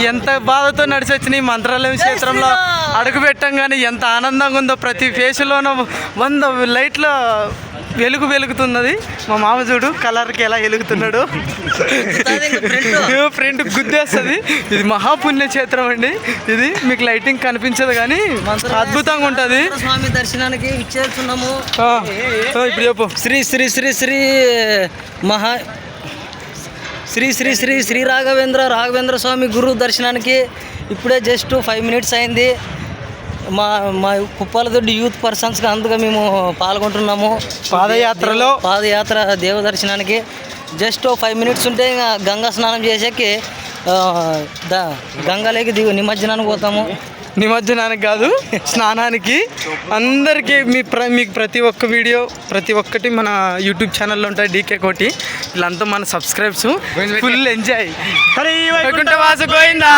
ఎంత బాధతో నడిచి వచ్చిన ఈ మంత్రాలయం క్షేత్రంలో అడుగు పెట్టంగానే ఎంత ఆనందంగా ఉందో. ప్రతి ఫేస్లోన 100 లైట్ల వెలుగుతున్నది. మా మామ చూడు కలర్కి ఎలా వెలుగుతున్నాడు. ఫ్రంట్ గుద్దేస్తుంది. ఇది మహాపుణ్య క్షేత్రం అండి. ఇది మీకు లైటింగ్ కనిపించదు కానీ అద్భుతంగా ఉంటుంది. స్వామి దర్శనానికి ఇచ్చేస్తున్నాము. ఇప్పుడు చెప్పు. శ్రీ శ్రీ శ్రీ శ్రీ మహా శ్రీ శ్రీ శ్రీ శ్రీ రాఘవేంద్ర స్వామి గురు దర్శనానికి ఇప్పుడే జస్ట్ 5 మినిట్స్ అయింది. మా కుప్పాలదొడ్డి యూత్ పర్సన్స్గా అందుగా మేము పాల్గొంటున్నాము పాదయాత్ర దేవ దర్శనానికి. జస్ట్ 5 మినిట్స్ ఉంటే ఇంకా గంగా స్నానం చేసేకి గంగలోకి నిమజ్జనానికి పోతాము. నిమజ్జనానికి కాదు, స్నానానికి. అందరికీ మీకు ప్రతి ఒక్క వీడియో ప్రతి ఒక్కటి మన యూట్యూబ్ ఛానల్లో ఉంటాయి. డీకే కోటి వీళ్ళంతా మన subscribes. Full enjoy. Hari Vaikuntha Vasu Govinda.